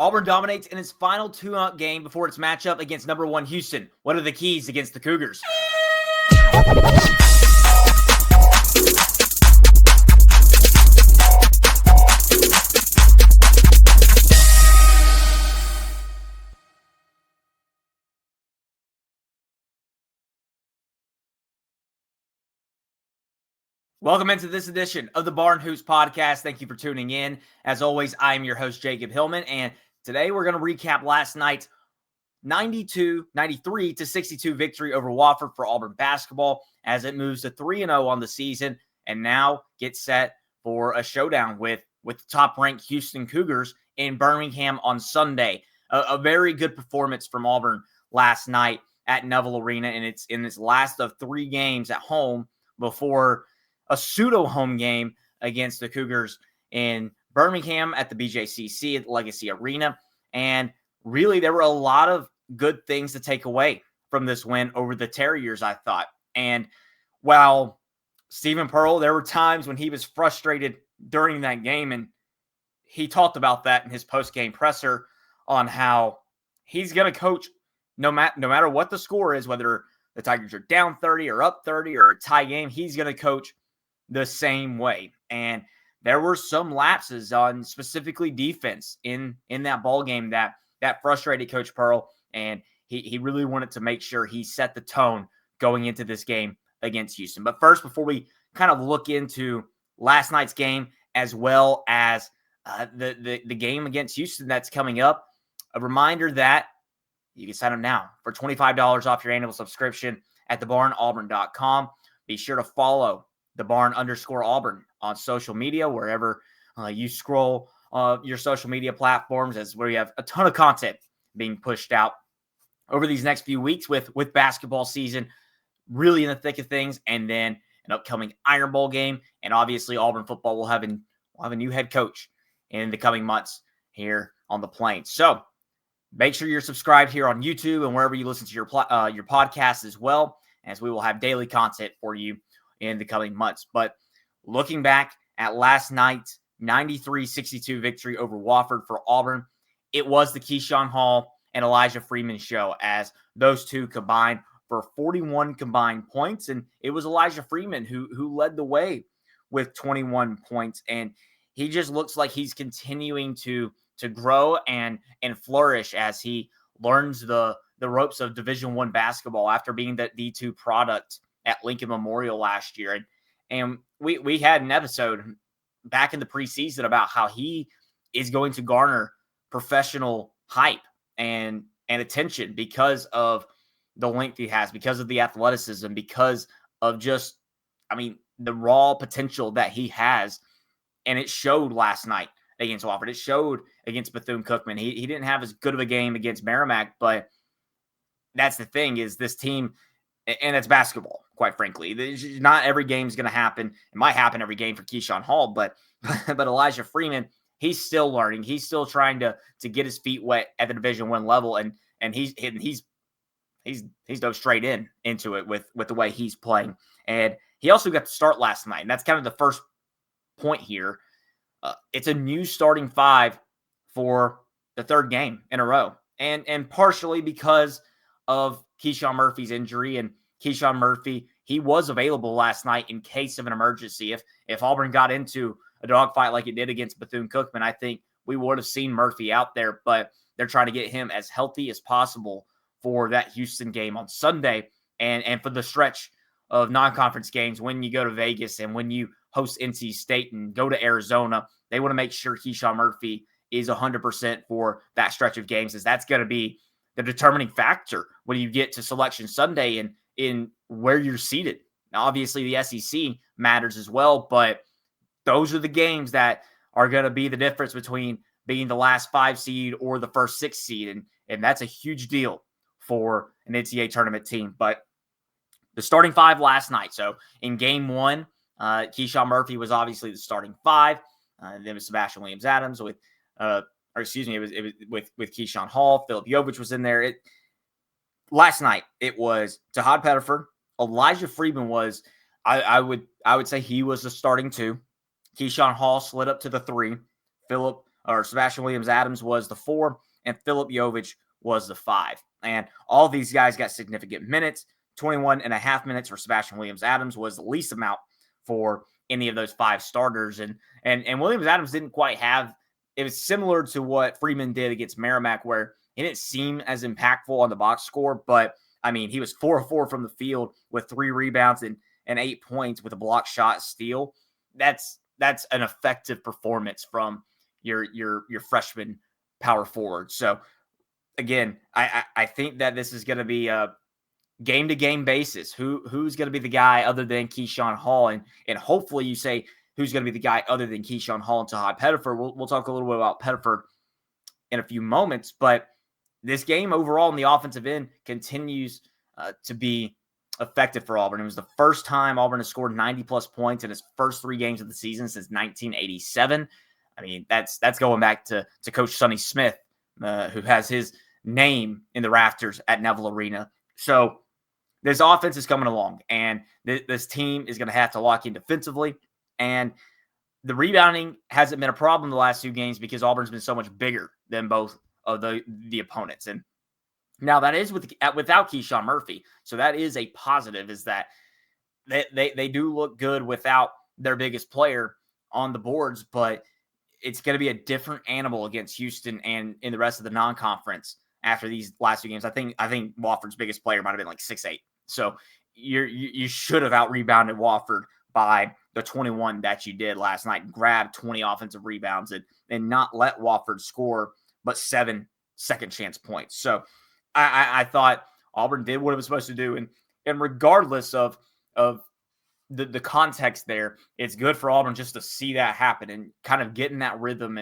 Auburn dominates in its final two-out game before its matchup against number 1 Houston. What are the keys against the Cougars? Welcome into this edition of the Barn Hoops Podcast. Thank you for tuning in. As always, I am your host, Jacob Hillman, and today we're going to recap last night's 93-62 victory over Wofford for Auburn Basketball as it moves to 3-0 on the season and now gets set for a showdown with the top-ranked Houston Cougars in Birmingham on Sunday. A very good performance from Auburn last night at Neville Arena, and it's in its last of 3 games at home before a pseudo-home game against the Cougars in Birmingham at the BJCC at Legacy Arena. And really, there were a lot of good things to take away from this win over the Terriers, I thought. And while Stephen Pearl, there were times when he was frustrated during that game, and he talked about that in his post-game presser on how he's going to coach no matter what the score is, whether the Tigers are down 30 or up 30 or a tie game, he's going to coach the same way. And there were some lapses on specifically defense in that ball game that frustrated Coach Pearl, and he really wanted to make sure he set the tone going into this game against Houston. But first, before we kind of look into last night's game as well as the game against Houston that's coming up, a reminder that you can sign up now for $25 off your annual subscription at thebarnauburn.com. Be sure to follow @thebarn_Auburn on social media, wherever you scroll your social media platforms, as where you have a ton of content being pushed out over these next few weeks with basketball season really in the thick of things, and then an upcoming Iron Bowl game. And obviously Auburn football will have a new head coach in the coming months here on the Plains. So make sure you're subscribed here on YouTube and wherever you listen to your podcast as well, as we will have daily content for you in the coming months. But looking back at last night's 93-62 victory over Wofford for Auburn, it was the Keyshawn Hall and Elyjah Freeman show, as those two combined for 41 combined points. And it was Elyjah Freeman who led the way with 21 points. And he just looks like he's continuing to grow and flourish as he learns the ropes of Division I basketball after being the D2 product at Lincoln Memorial last year. And we had an episode back in the preseason about how he is going to garner professional hype and attention because of the length he has, because of the athleticism, because of just, the raw potential that he has. And it showed last night against Wofford. It showed against Bethune-Cookman. He didn't have as good of a game against Merrimack, but that's the thing, is this team, and it's basketball, quite frankly. Not every game is going to happen. It might happen every game for Keyshawn Hall, but Elyjah Freeman, he's still learning. He's still trying to get his feet wet at the Division I level, and he's dove straight into it with the way he's playing. And he also got to start last night, and that's kind of the first point here. It's a new starting 5 for the 3rd game in a row, and partially because of Keyshawn Murphy's injury. And Keyshawn Murphy, he was available last night in case of an emergency. If Auburn got into a dogfight like it did against Bethune-Cookman, I think we would have seen Murphy out there, but they're trying to get him as healthy as possible for that Houston game on Sunday and for the stretch of non-conference games when you go to Vegas and when you host NC State and go to Arizona. They want to make sure Keyshawn Murphy is 100% for that stretch of games, as that's going to be the determining factor when you get to Selection Sunday and in where you're seated. Now, obviously, the SEC matters as well, but those are the games that are going to be the difference between being the last 5 seed or the first 6 seed, and that's a huge deal for an NCAA tournament team. But the starting 5 last night. So in game 1, Keyshawn Murphy was obviously the starting 5. Then it was Sebastian Williams-Adams with Keyshawn Hall. Philip Jovich was in there. Last night, it was Tahaad Pettiford. Elyjah Freeman was, I would say he was the starting 2. Keyshawn Hall slid up to the 3. Philip Sebastian Williams-Adams was the 4, and Filip Jovic was the 5. And all these guys got significant minutes. 21 and a half minutes for Sebastian Williams-Adams was the least amount for any of those 5 starters. And Williams-Adams didn't quite have, it was similar to what Freeman did against Merrimack, where he didn't seem as impactful on the box score, but I mean, he was 4 of 4 from the field with 3 rebounds and 8 points with a block shot steal. That's an effective performance from your freshman power forward. So again, I think that this is going to be a game-to-game basis. Who's going to be the guy other than Keyshawn Hall? And hopefully you say who's going to be the guy other than Keyshawn Hall and Tahaad Pettiford. We'll talk a little bit about Pettiford in a few moments, but this game overall on the offensive end continues to be effective for Auburn. It was the first time Auburn has scored 90-plus points in its first 3 games of the season since 1987. I mean, that's going back to Coach Sonny Smith, who has his name in the rafters at Neville Arena. So this offense is coming along, and this team is going to have to lock in defensively. And the rebounding hasn't been a problem the last 2 games because Auburn's been so much bigger than both of the opponents. And now that is without Keyshawn Murphy. So that is a positive, is that they do look good without their biggest player on the boards, but it's going to be a different animal against Houston and in the rest of the non-conference after these last 2 games. I think Wofford's biggest player might have been like 6'8". So you should have out-rebounded Wofford by the 21 that you did last night. Grab 20 offensive rebounds and not let Wofford score but 7 second chance points. So I thought Auburn did what it was supposed to do. And regardless of the context there, it's good for Auburn just to see that happen and kind of get in that rhythm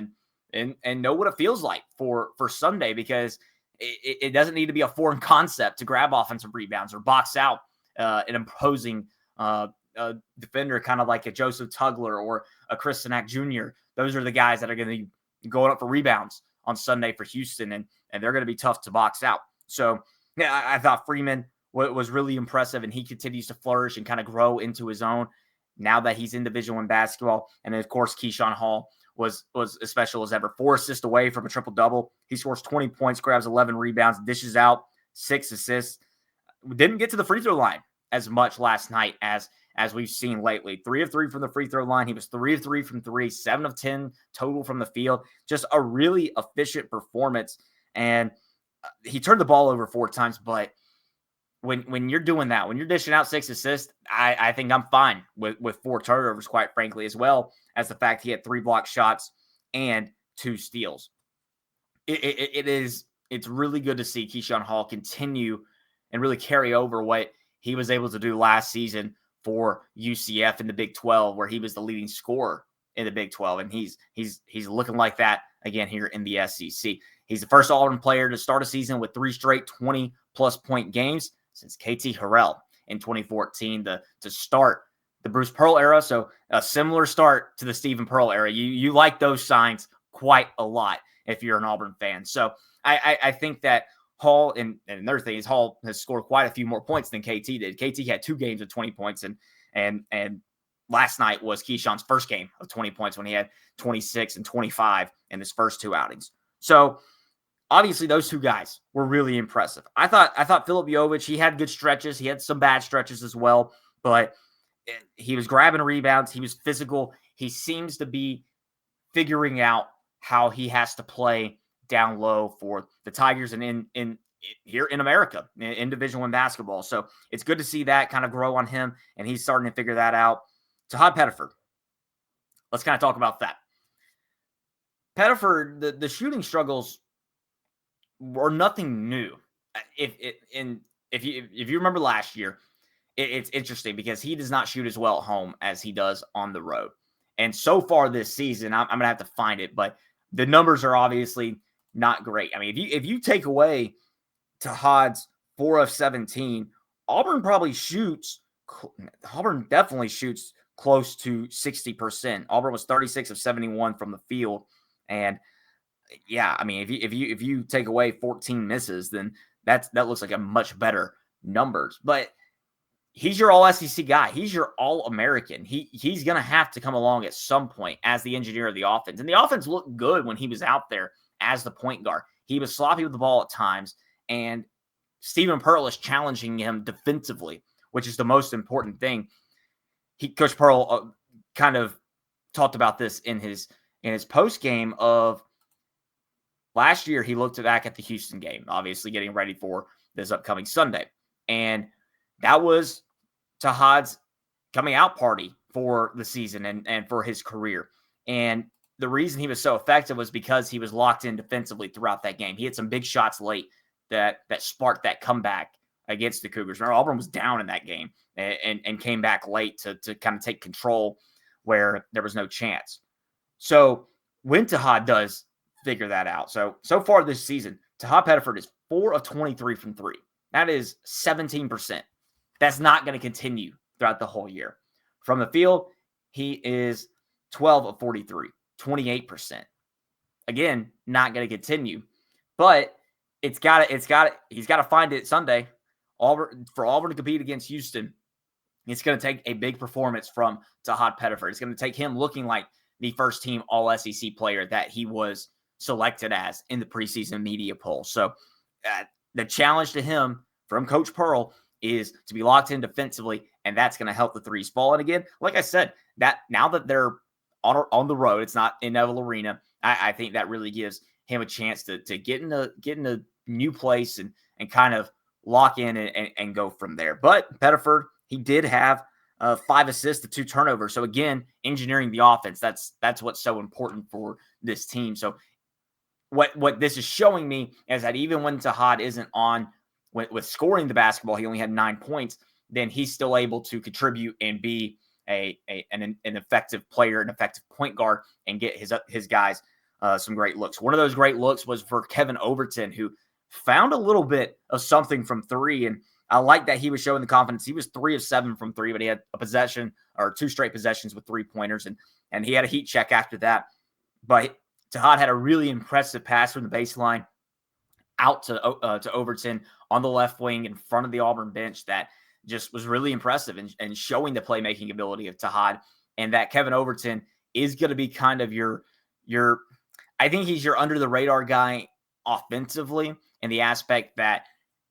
and know what it feels like for Sunday, because it doesn't need to be a foreign concept to grab offensive rebounds or box out an imposing defender, kind of like a Joseph Tugler or a Chris Sinak Jr. Those are the guys that are going to be going up for rebounds on Sunday for Houston, and they're going to be tough to box out. So, yeah, I thought Freeman was really impressive, and he continues to flourish and kind of grow into his own now that he's in Division I basketball. And then, of course, Keyshawn Hall was as special as ever. 4 assists away from a triple-double. He scores 20 points, grabs 11 rebounds, dishes out 6 assists. Didn't get to the free throw line as much last night as we've seen lately. 3 of 3 from the free throw line. He was 3 of 3 from 3, 7 of 10 total from the field. Just a really efficient performance. And he turned the ball over 4 times, but when you're doing that, when you're dishing out 6 assists, I think I'm fine with 4 turnovers, quite frankly, as well as the fact he had 3 block shots and 2 steals. It's really good to see Keyshawn Hall continue and really carry over what he was able to do last season for UCF in the Big 12, where he was the leading scorer in the Big 12. And he's looking like that again here in the SEC. He's the first Auburn player to start a season with 3 straight 20-plus point games since KT Harrell in 2014 to start the Bruce Pearl era. So a similar start to the Stephen Pearl era. You like those signs quite a lot if you're an Auburn fan. So I think that Hall, and another thing is Hall has scored quite a few more points than KT did. KT had 2 games of 20 points, and last night was Keyshawn's first game of 20 points when he had 26 and 25 in his first 2 outings. So obviously those 2 guys were really impressive. I thought Filip Jovic, he had good stretches. He had some bad stretches as well, but he was grabbing rebounds. He was physical. He seems to be figuring out how he has to play down low for the Tigers and in here in America in Division I basketball. So it's good to see that kind of grow on him, and he's starting to figure that out. Tahaad Pettiford, let's kind of talk about that. Pettiford, the shooting struggles were nothing new. If you remember last year, it's interesting because he does not shoot as well at home as he does on the road. And so far this season, I'm going to have to find it, but the numbers are obviously not great. I mean, if you take away Tahaad's 4 of 17, Auburn definitely shoots close to 60%. Auburn was 36 of 71 from the field. And yeah, I mean, if you take away 14 misses, then that looks like a much better numbers. But he's your all SEC guy. He's your all American. He's going to have to come along at some point as the engineer of the offense. And the offense looked good when he was out there as the point guard. He was sloppy with the ball at times, and Stephen Pearl is challenging him defensively, which is the most important thing. Coach Pearl kind of talked about this in his post game of last year. He looked back at the Houston game, obviously getting ready for this upcoming Sunday, and that was Tahaad's coming out party for the season and for his career. And the reason he was so effective was because he was locked in defensively throughout that game. He had some big shots late that sparked that comeback against the Cougars. Remember, Auburn was down in that game and came back late to kind of take control where there was no chance. So when Tahaad does figure that out, so far this season, Tahaad Pettiford is 4 of 23 from 3. That is 17%. That's not going to continue throughout the whole year. From the field, he is 12 of 43, 28%. Again, not going to continue, but he's got to find it Sunday. For Auburn to compete against Houston, it's going to take a big performance from Tahaad Pettiford. It's going to take him looking like the first team all SEC player that he was selected as in the preseason media poll. So the challenge to him from Coach Pearl is to be locked in defensively, and that's going to help the threes fall. And again, like I said, that now that they're on the road, it's not in Neville Arena, I think that really gives him a chance to get in a new place and kind of lock in and go from there. But Pettiford, he did have 5 assists to 2 turnovers. So again, engineering the offense, that's what's so important for this team. So what this is showing me is that even when Tahaad isn't on with scoring the basketball, he only had 9 points, then he's still able to contribute and be an effective player, an effective point guard, and get his guys some great looks. One of those great looks was for Kevin Overton, who found a little bit of something from 3, and I like that he was showing the confidence. He was 3 of 7 from 3, but he had a possession or 2 straight possessions with 3-pointers, and he had a heat check after that. But Tahaad had a really impressive pass from the baseline out to Overton on the left wing in front of the Auburn bench that just was really impressive and showing the playmaking ability of Tahaad. And that Kevin Overton is going to be kind of your I think he's your under the radar guy offensively in the aspect that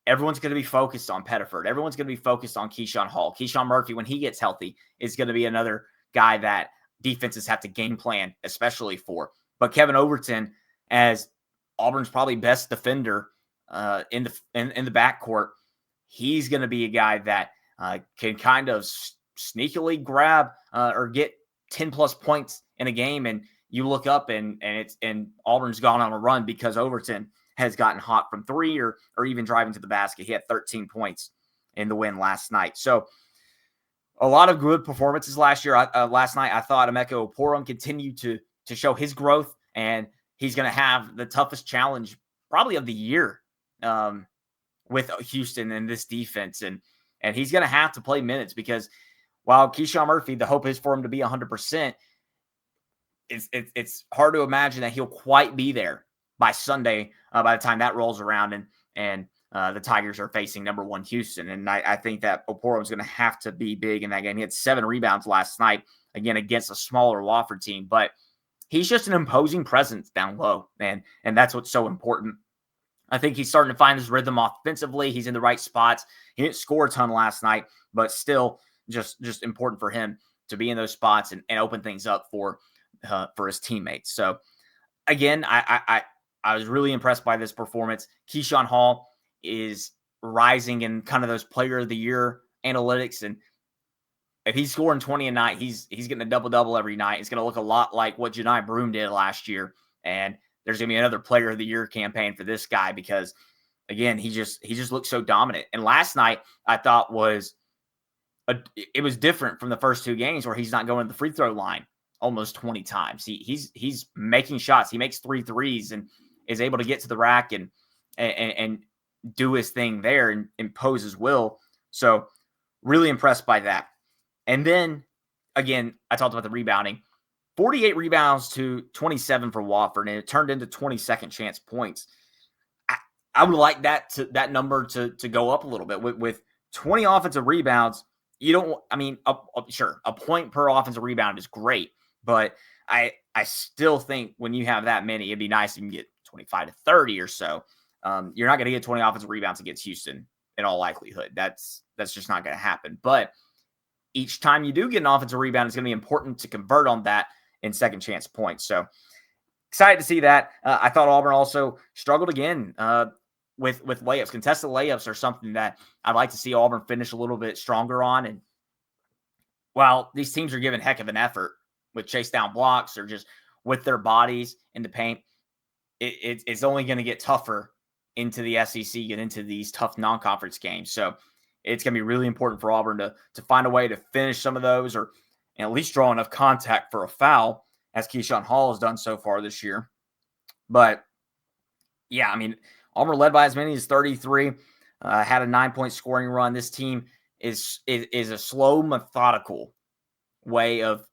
everyone's going to be focused on Pettiford. Everyone's going to be focused on Keyshawn Hall. Keyshawn Murphy, when he gets healthy, is going to be another guy that defenses have to game plan, especially for. But Kevin Overton, as Auburn's probably best defender in the backcourt, he's going to be a guy that can kind of sneakily grab or get 10-plus points in a game, and you look up and Auburn's gone on a run because Overton has gotten hot from 3 or even driving to the basket. He had 13 points in the win last night. So a lot of good performances last night. I thought Emeka Opurum continued to show his growth, and he's going to have the toughest challenge probably of the year with Houston and this defense. And he's going to have to play minutes because while Keyshawn Murphy, the hope is for him to be 100%, it's hard to imagine that he'll quite be there by Sunday by the time that rolls around and the Tigers are facing number 1 Houston. And I think that Opurum is going to have to be big in that game. He had 7 rebounds last night, again, against a smaller Wofford team. But he's just an imposing presence down low, and that's what's so important. I think he's starting to find his rhythm offensively. He's in the right spots. He didn't score a ton last night, but still just important for him to be in those spots and open things up for his teammates. So, again, I was really impressed by this performance. Keyshawn Hall is rising in kind of those player of the year analytics, and if he's scoring 20 a night, he's getting a double-double every night. It's going to look a lot like what Janai Broom did last year, and there's going to be another player of the year campaign for this guy because, again, he just looks so dominant. And last night I thought it was different from the first 2 games where he's not going to the free throw line almost 20 times. He's making shots. He makes 3 threes and is able to get to the rack and do his thing there and impose his will. So really impressed by that. And then, again, I talked about the rebounding. 48 rebounds to 27 for Wofford, and it turned into 20 second chance points. I would like that number to go up a little bit with 20 offensive rebounds you don't, I mean, sure, a point per offensive rebound is great, but I still think when you have that many, it'd be nice if you can get 25 to 30 or so. You're not going to get 20 offensive rebounds against Houston in all likelihood. That's just not going to happen. But each time you do get an offensive rebound, it's going to be important to convert on that in second chance points. So excited to see that. I thought Auburn also struggled again with layups. Contested layups are something that I'd like to see Auburn finish a little bit stronger on. And while these teams are giving heck of an effort with chase down blocks or just with their bodies in the paint, it's only going to get tougher into the SEC and into these tough non-conference games. So it's going to be really important for Auburn to find a way to finish some of those or at least draw enough contact for a foul, as Keyshawn Hall has done so far this year. But yeah, I mean, Auburn led by as many as 33, had a 9-point scoring run. This team is a slow, methodical way of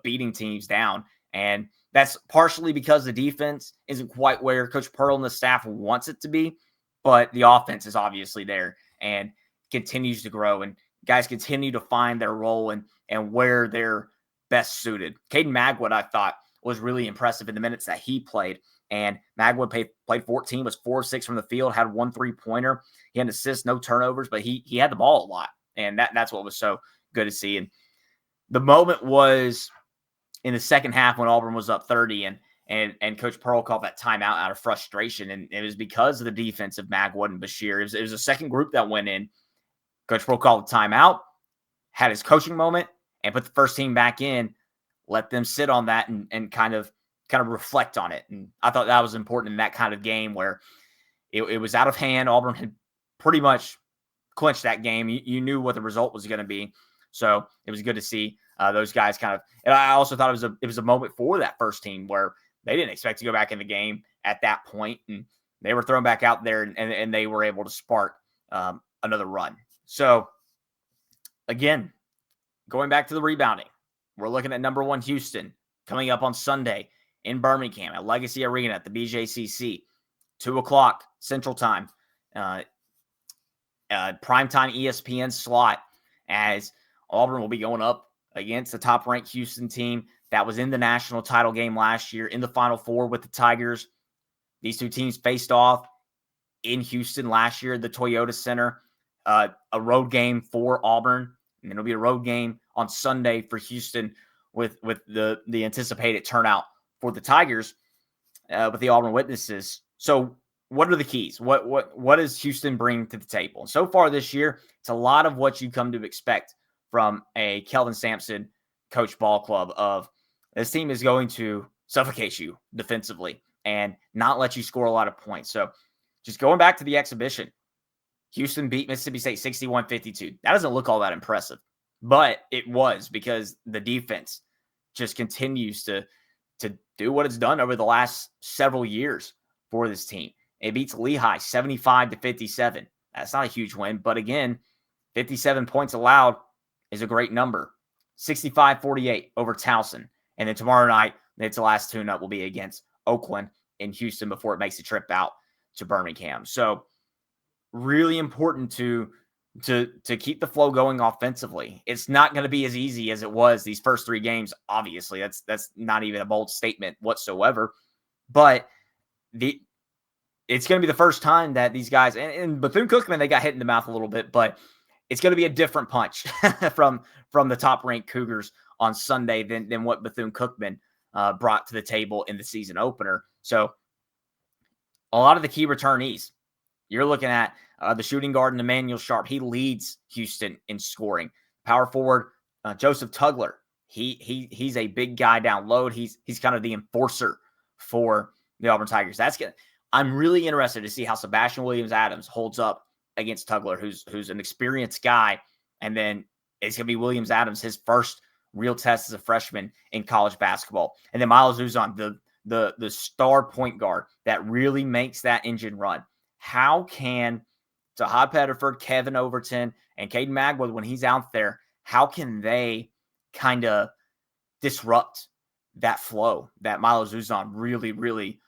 beating teams down. And that's partially because the defense isn't quite where Coach Pearl and the staff wants it to be, but the offense is obviously there and continues to grow, and guys continue to find their role and where they're best suited. Caden Magwood, I thought, was really impressive in the minutes that he played. And Magwood played 14, was 4 of 6 from the field, had 1 3-pointer. He had an assist, no turnovers, but he had the ball a lot. And that's what was so good to see. And the moment was in the second half when Auburn was up 30 and Coach Pearl called that timeout out of frustration. And it was because of the defense of Magwood and Bashir. It was a second group that went in. Coach Pearl called the timeout, had his coaching moment, and put the first team back in, let them sit on that and kind of reflect on it. And I thought that was important in that kind of game where it was out of hand. Auburn had pretty much clinched that game. You knew what the result was going to be. So it was good to see those guys and I also thought it was a moment for that first team where they didn't expect to go back in the game at that point, and they were thrown back out there and they were able to spark another run. So again, going back to the rebounding, we're looking at number 1 Houston coming up on Sunday in Birmingham at Legacy Arena at the BJCC, 2:00 Central Time, primetime ESPN slot, as Auburn will be going up against the top-ranked Houston team that was in the national title game last year in the Final Four with the Tigers. These two teams faced off in Houston last year at the Toyota Center, a road game for Auburn, and it'll be a road game on Sunday for Houston with the anticipated turnout for the Tigers with the Auburn witnesses. So what are the keys? What does Houston bring to the table? And so far this year, it's a lot of what you come to expect from a Kelvin Sampson coach ball club of this team is going to suffocate you defensively and not let you score a lot of points. So just going back to the exhibition, Houston beat Mississippi State 61-52. That doesn't look all that impressive, but it was because the defense just continues to do what it's done over the last several years for this team. It beats Lehigh 75-57. That's not a huge win, but again, 57 points allowed is a great number. 65-48 over Towson. And then tomorrow night, its last tune-up will be against Oakland in Houston before it makes a trip out to Birmingham. So really important to keep the flow going offensively. It's not going to be as easy as it was these first 3 games. Obviously, that's not even a bold statement whatsoever. But it's going to be the first time that these guys and Bethune-Cookman, they got hit in the mouth a little bit, but it's going to be a different punch from the top-ranked Cougars on Sunday than what Bethune-Cookman brought to the table in the season opener. So a lot of the key returnees, you're looking at the shooting guard and Emmanuel Sharp. He leads Houston in scoring. Power forward Joseph Tugler. He's a big guy down low. He's kind of the enforcer for the Auburn Tigers. I'm really interested to see how Sebastian Williams-Adams holds up against Tugler, who's an experienced guy. And then it's going to be Williams-Adams, his first real test as a freshman in college basketball. And then Miles Uzon, the star point guard that really makes that engine run. How can Tahaad Pettiford, Kevin Overton, and Caden Magwood, when he's out there, how can they kind of disrupt that flow that Miles Uzon really, really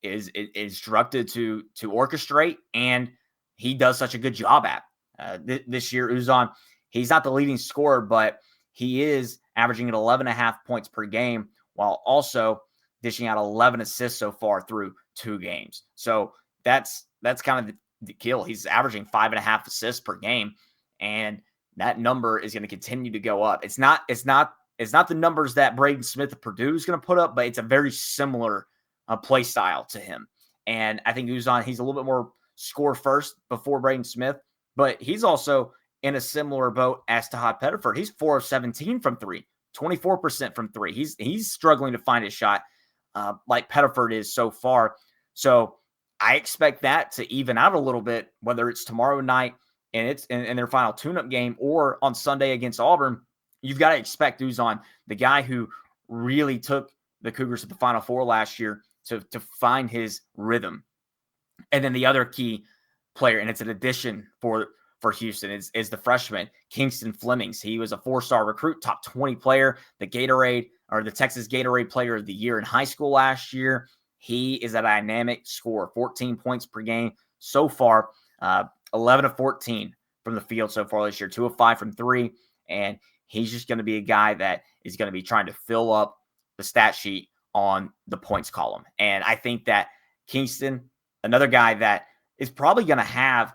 is instructed to orchestrate, and he does such a good job at. This year, Uzon, he's not the leading scorer, but he is averaging at 11.5 points per game, while also dishing out 11 assists so far through 2 games. So that's kind of the kill. He's averaging 5.5 assists per game, and that number is going to continue to go up. It's not the numbers that Braden Smith of Purdue is going to put up, but it's a very similar play style to him. And I think he's a little bit more score first before Braden Smith, but he's also in a similar boat as Tahaad Pettiford. He's 4 of 17 from 3, 24% from 3. He's struggling to find his shot like Pettiford is so far. So I expect that to even out a little bit, whether it's tomorrow night and it's in their final tune-up game or on Sunday against Auburn. You've got to expect Uzan, the guy who really took the Cougars to the Final Four last year, to find his rhythm. And then the other key player, and it's an addition for Houston, is the freshman, Kingston Flemings. He was a 4-star recruit, top 20 player, the Texas Gatorade Player of the Year in high school last year. He is a dynamic scorer, 14 points per game so far, 11 of 14 from the field so far this year, 2 of 5 from 3. And he's just going to be a guy that is going to be trying to fill up the stat sheet on the points column. And I think that Kingston, another guy that is probably going to have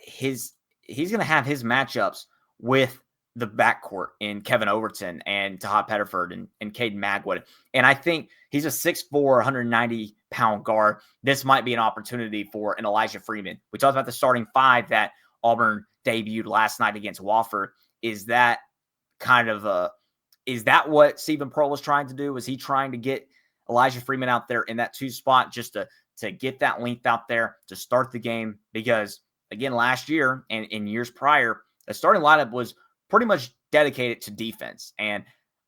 his matchups with the backcourt in Kevin Overton and Tahaad Pettiford and Caden Magwood. And I think he's a 6'4", 190-pound guard. This might be an opportunity for an Elyjah Freeman. We talked about the starting 5 that Auburn debuted last night against Wofford. Is that what Stephen Pearl is trying to do? Is he trying to get Elyjah Freeman out there in that 2 spot just to get that length out there to start the game? Because, again, last year and in years prior, the starting lineup was pretty much dedicated to defense and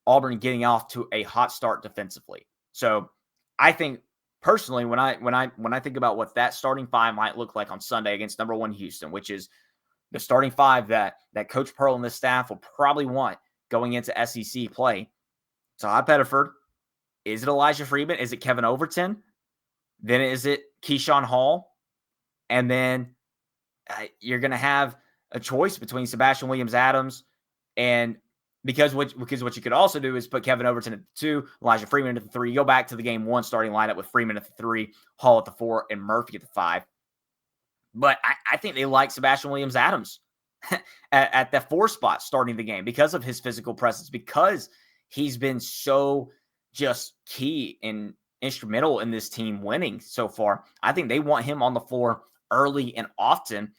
Auburn getting off to a hot start defensively. So I think personally, when I think about what that starting 5 might look like on Sunday against number 1 Houston, which is the starting 5 that Coach Pearl and the staff will probably want going into SEC play. Tahaad Pettiford. Is it Elyjah Freeman? Is it Kevin Overton? Then is it Keyshawn Hall? And then you're going to have a choice between Sebastian Williams-Adams and because what you could also do is put Kevin Overton at the 2, Elyjah Freeman at the 3. You go back to the game 1 starting lineup with Freeman at the 3, Hall at the 4, and Murphy at the 5. But I think they like Sebastian Williams-Adams at the 4 spot starting the game because of his physical presence, because he's been so just key and instrumental in this team winning so far. I think they want him on the floor early and often.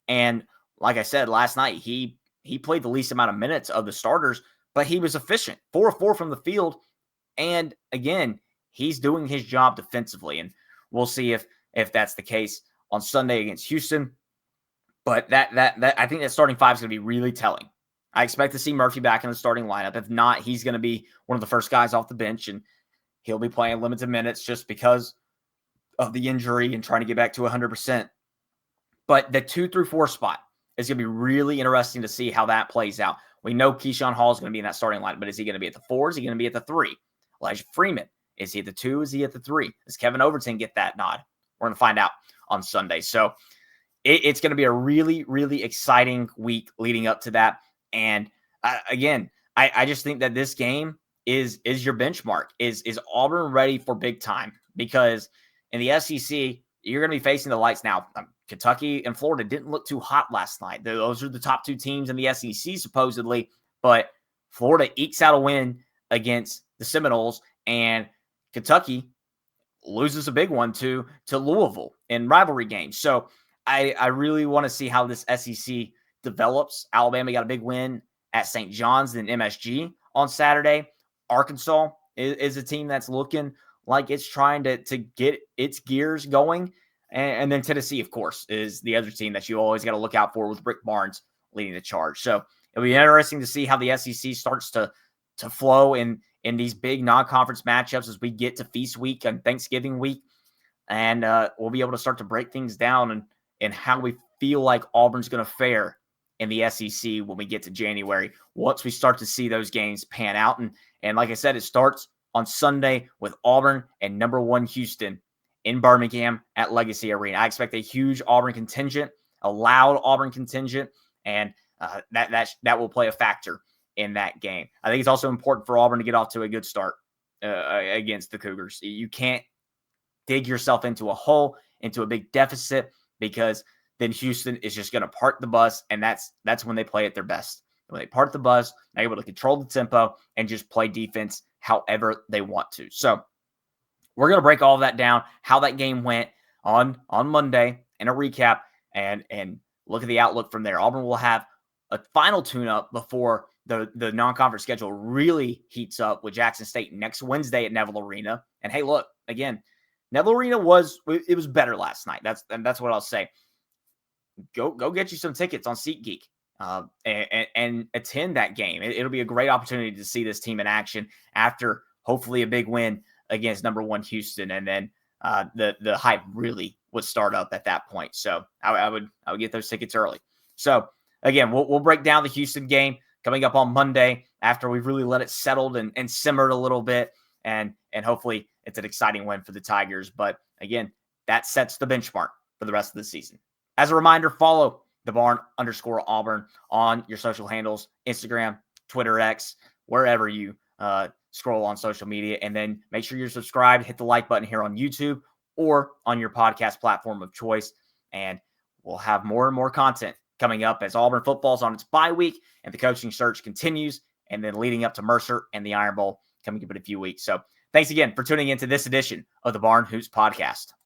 And like I said, last night, he played the least amount of minutes of the starters, but he was efficient, 4 of 4 from the field. And again, he's doing his job defensively. And we'll see if that's the case on Sunday against Houston. But that I think that starting 5 is going to be really telling. I expect to see Murphy back in the starting lineup. If not, he's going to be one of the first guys off the bench, and he'll be playing limited minutes just because of the injury and trying to get back to 100%. But the 2 through 4 spot is going to be really interesting to see how that plays out. We know Keyshawn Hall is going to be in that starting lineup, but is he going to be at the 4? Is he going to be at the 3? Elyjah Freeman, is he at the 2? Is he at the 3? Does Kevin Overton get that nod? We're going to find out on Sunday. So it's going to be a really, really exciting week leading up to that. And again, I just think that this game is your benchmark. Is Auburn ready for big time? Because in the SEC, you're going to be facing the lights now. Kentucky and Florida didn't look too hot last night. Those are the top 2 teams in the SEC, supposedly. But Florida ekes out a win against the Seminoles, and Kentucky loses a big one to Louisville in rivalry games. So I really want to see how this SEC develops. Alabama got a big win at St. John's and MSG on Saturday. Arkansas is a team that's looking like it's trying to get its gears going. And then Tennessee, of course, is the other team that you always got to look out for with Rick Barnes leading the charge. So it'll be interesting to see how the SEC starts to flow in these big non-conference matchups as we get to Feast Week and Thanksgiving week. And we'll be able to start to break things down and how we feel like Auburn's going to fare in the SEC when we get to January, once we start to see those games pan out. And like I said, it starts on Sunday with Auburn and number 1 Houston in Birmingham at Legacy Arena. I expect a huge Auburn contingent, a loud Auburn contingent, and that will play a factor in that game. I think it's also important for Auburn to get off to a good start against the Cougars. You can't dig yourself into a hole, into a big deficit, because then Houston is just going to park the bus, and that's when they play at their best. When they park the bus, they're able to control the tempo and just play defense however they want to. So we're going to break all of that down, how that game went on Monday, and a recap, and look at the outlook from there. Auburn will have a final tune-up before the non-conference schedule really heats up with Jackson State next Wednesday at Neville Arena. And hey, look, again, Neville Arena was better last night. That's what I'll say. Go get you some tickets on SeatGeek and attend that game. It'll be a great opportunity to see this team in action after hopefully a big win against number 1 Houston, and then the hype really would start up at that point. So I would get those tickets early. So again, we'll break down the Houston game coming up on Monday after we've really let it settle and simmered a little bit, and hopefully it's an exciting win for the Tigers. But again, that sets the benchmark for the rest of the season. As a reminder, follow @thebarn_Auburn on your social handles, Instagram, Twitter, X, wherever you scroll on social media. And then make sure you're subscribed, hit the like button here on YouTube or on your podcast platform of choice. And we'll have more and more content coming up as Auburn football's on its bye week and the coaching search continues, and then leading up to Mercer and the Iron Bowl coming up in a few weeks. So thanks again for tuning into this edition of the Barn Hoops Podcast.